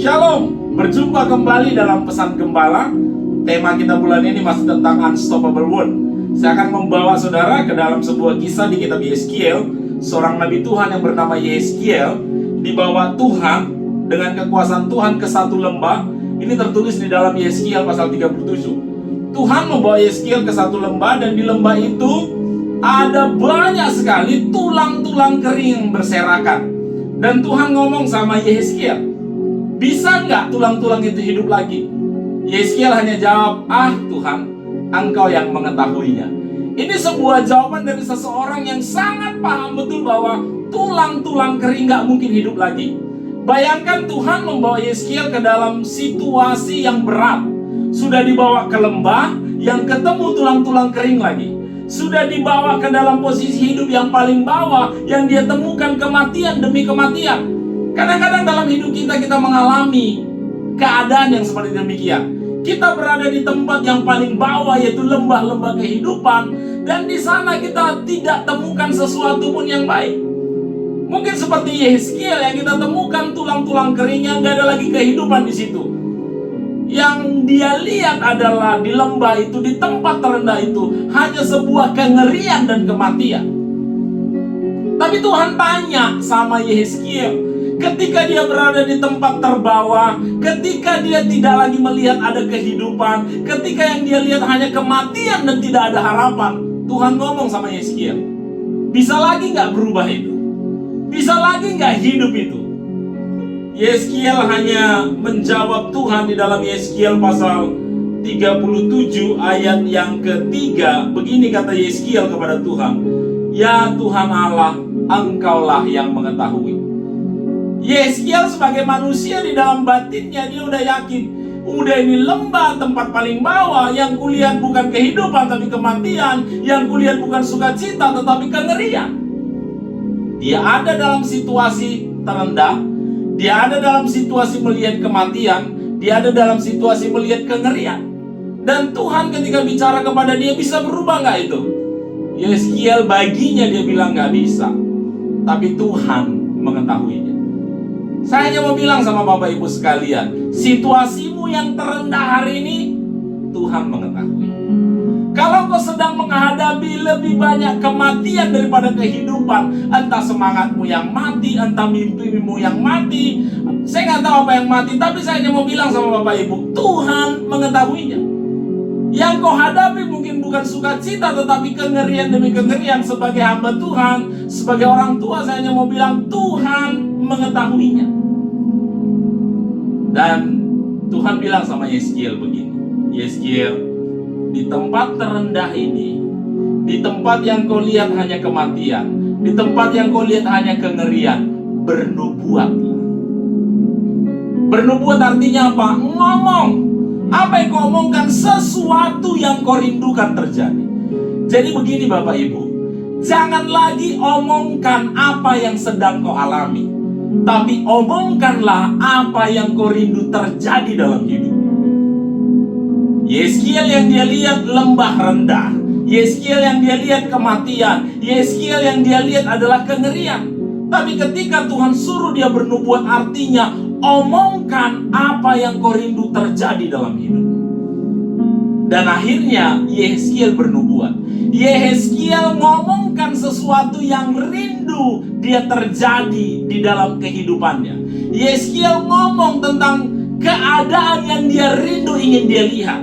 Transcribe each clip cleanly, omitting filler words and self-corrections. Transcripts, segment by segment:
Shalom, berjumpa kembali dalam Pesan Gembala. Tema kita bulan ini masih tentang Unstoppable Word. Saya akan membawa saudara ke dalam sebuah kisah di kitab Yeskiel. Seorang nabi Tuhan yang bernama Yeskiel dibawa Tuhan dengan kekuasaan Tuhan ke satu lembah. Ini tertulis di dalam Yeskiel pasal 37. Tuhan membawa Yeskiel ke satu lembah, dan di lembah itu ada banyak sekali tulang-tulang kering yang berserakan. Dan Tuhan ngomong sama Yeskiel, bisa nggak tulang-tulang itu hidup lagi? Yeskiel hanya jawab, Tuhan, Engkau yang mengetahuinya. Ini sebuah jawaban dari seseorang yang sangat paham betul bahwa tulang-tulang kering nggak mungkin hidup lagi. Bayangkan Tuhan membawa Yeskiel ke dalam situasi yang berat. Sudah dibawa ke lembah yang ketemu tulang-tulang kering lagi. Sudah dibawa ke dalam posisi hidup yang paling bawah, yang dia temukan kematian demi kematian. Kadang-kadang dalam hidup kita mengalami keadaan yang seperti demikian. Kita berada di tempat yang paling bawah, yaitu lembah-lembah kehidupan, dan di sana kita tidak temukan sesuatu pun yang baik. Mungkin seperti Yeskiel yang kita temukan tulang-tulang keringnya, nggak ada lagi kehidupan di situ. Yang dia lihat adalah di lembah itu, di tempat terendah itu, hanya sebuah kengerian dan kematian. Tapi Tuhan tanya sama Yeskiel, ketika dia berada di tempat terbawah, ketika dia tidak lagi melihat ada kehidupan, ketika yang dia lihat hanya kematian dan tidak ada harapan, Tuhan ngomong sama Yeskiel, bisa lagi nggak berubah itu? Bisa lagi nggak hidup itu? Yeskiel hanya menjawab Tuhan di dalam Yeskiel pasal 37 ayat yang ketiga. Begini kata Yeskiel kepada Tuhan, ya Tuhan Allah, Engkaulah yang mengetahui. Yeskiel sebagai manusia di dalam batinnya, dia udah yakin, udah ini lembah, tempat paling bawah, yang kulihat bukan kehidupan tapi kematian, yang kulihat bukan sukacita tetapi kengerian. Dia ada dalam situasi terendah, dia ada dalam situasi melihat kematian, dia ada dalam situasi melihat kengerian. Dan Tuhan ketika bicara kepada dia, bisa berubah nggak itu? Yeskiel baginya dia bilang nggak bisa, tapi Tuhan mengetahuinya. Saya hanya mau bilang sama Bapak Ibu sekalian, situasimu yang terendah hari ini, Tuhan mengetahui. Kalau kau sedang menghadapi lebih banyak kematian daripada kehidupan, entah semangatmu yang mati, entah mimpimu yang mati, saya nggak tahu apa yang mati, tapi saya hanya mau bilang sama Bapak Ibu, Tuhan mengetahuinya. Yang kau hadapi mungkin bukan sukacita, tetapi kengerian demi kengerian. Sebagai hamba Tuhan, sebagai orang tua, saya hanya mau bilang, Tuhan mengetahuinya. Dan Tuhan bilang sama Yeskiel begini, Yeskiel, di tempat terendah ini, di tempat yang kau lihat hanya kematian, di tempat yang kau lihat hanya kengerian, bernubuatlah. Bernubuat artinya apa? Ngomong. Apa yang kau omongkan, sesuatu yang kau rindukan terjadi. Jadi begini Bapak Ibu, jangan lagi omongkan apa yang sedang kau alami, tapi omongkanlah apa yang kau rindu terjadi dalam hidup. Yeskiel yang dia lihat lembah rendah, Yeskiel yang dia lihat kematian, Yeskiel yang dia lihat adalah kengerian. Tapi ketika Tuhan suruh dia bernubuat, artinya omongkan apa yang kau rindu terjadi dalam hidup. Dan akhirnya Yeskiel bernubuat. Yeskiel ngomongkan sesuatu yang rindu dia terjadi di dalam kehidupannya. Yeskiel ngomong tentang keadaan yang dia rindu ingin dia lihat.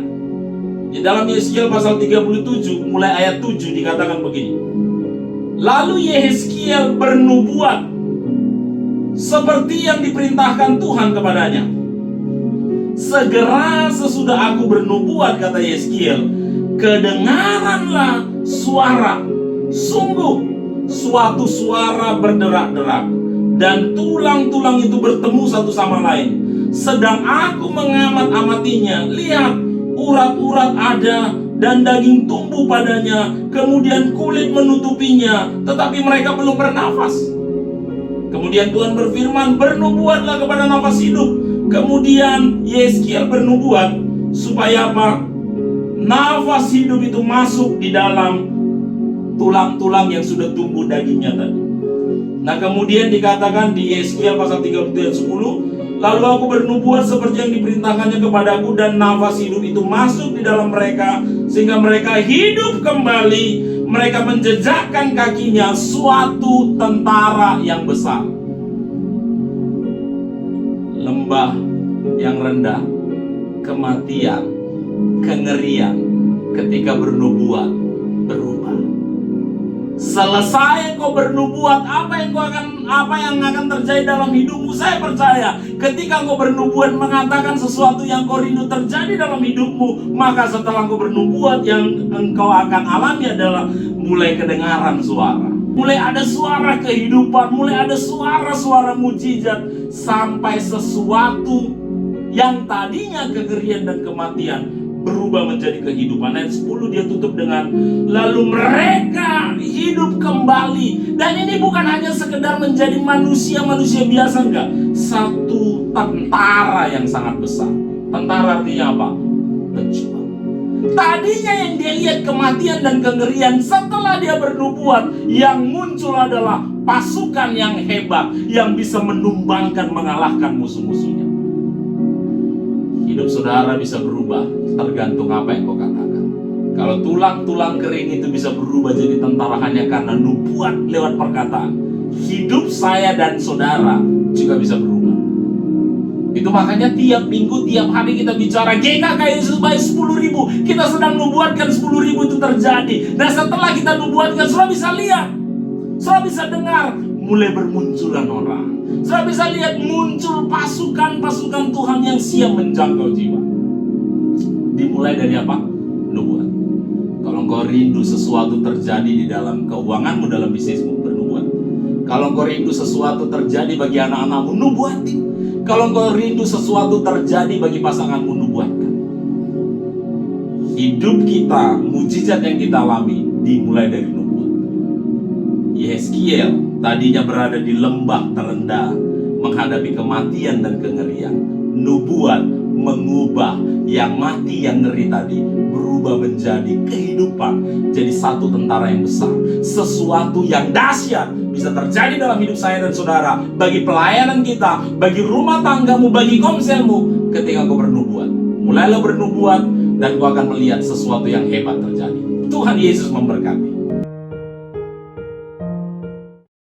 Di dalam Yeskiel pasal 37 mulai ayat 7 dikatakan begini. Lalu Yeskiel bernubuat seperti yang diperintahkan Tuhan kepadanya. Segera sesudah aku bernubuat, kata Yeskiel, kedengaranlah suara, sungguh suatu suara berderak-derak, dan tulang-tulang itu bertemu satu sama lain. Sedang aku mengamat-amatinya, lihat, urat-urat ada dan daging tumbuh padanya, kemudian kulit menutupinya, tetapi mereka belum bernafas. Kemudian Tuhan berfirman, bernubuatlah kepada nafas hidup. Kemudian Yeskiel bernubuat supaya apa? Nafas hidup itu masuk di dalam tulang-tulang yang sudah tumbuh dagingnya tadi. Nah kemudian dikatakan di Yeskiel pasal 37 ayat 10, lalu aku bernubuat seperti yang diperintahkannya kepadaku, dan nafas hidup itu masuk di dalam mereka, sehingga mereka hidup kembali. Mereka menjejakkan kakinya suatu tentara yang besar. Lembah yang rendah, kematian, kengerian, ketika bernubuat berubah. Selesai engkau bernubuat, apa yang akan terjadi dalam hidupmu? Saya percaya ketika engkau bernubuat mengatakan sesuatu yang kau rindu terjadi dalam hidupmu, maka setelah engkau bernubuat, yang engkau akan alami adalah mulai kedengaran suara, mulai ada suara kehidupan, mulai ada suara-suara mujizat, sampai sesuatu yang tadinya kengerian dan kematian berubah menjadi kehidupan. Ayat 10 dia tutup dengan, lalu mereka hidup kembali. Dan ini bukan hanya sekedar menjadi manusia-manusia biasa, enggak. Satu tentara yang sangat besar. Tentara artinya apa? Pejuang. Tadinya yang dia lihat kematian dan kengerian, setelah dia bernubuat, yang muncul adalah pasukan yang hebat, yang bisa menumbangkan, mengalahkan musuh-musuhnya. Hidup saudara bisa berubah tergantung apa yang kau katakan. Kalau tulang-tulang kering itu bisa berubah jadi tentara hanya karena nubuat lewat perkataan, hidup saya dan saudara juga bisa berubah. Itu makanya tiap minggu, tiap hari kita bicara GKK Yesus baik 10.000. Kita sedang nubuatkan 10.000 itu terjadi. Nah setelah kita nubuatkan, saudara bisa lihat, saudara bisa dengar, mulai bermunculan orang. Saudara bisa lihat muncul pasukan-pasukan Tuhan yang siap menjangkau jiwa. Dimulai dari apa? Nubuat. Kalau engkau rindu sesuatu terjadi di dalam keuanganmu, dalam bisnismu, bernubuat. Kalau engkau rindu sesuatu terjadi bagi anak-anakmu, nubuatin. Kalau engkau rindu sesuatu terjadi bagi pasanganmu, nubuatkan. Hidup kita, mujizat yang kita alami dimulai dari nubuat. Yeskiel tadinya berada di lembah terendah, menghadapi kematian dan kengerian. Nubuat mengubah yang mati, yang ngeri tadi, berubah menjadi kehidupan, jadi satu tentara yang besar. Sesuatu yang dahsyat bisa terjadi dalam hidup saya dan saudara, bagi pelayanan kita, bagi rumah tanggamu, bagi komselmu, ketika kau bernubuat. Mulailah bernubuat dan kau akan melihat sesuatu yang hebat terjadi. Tuhan Yesus memberkati.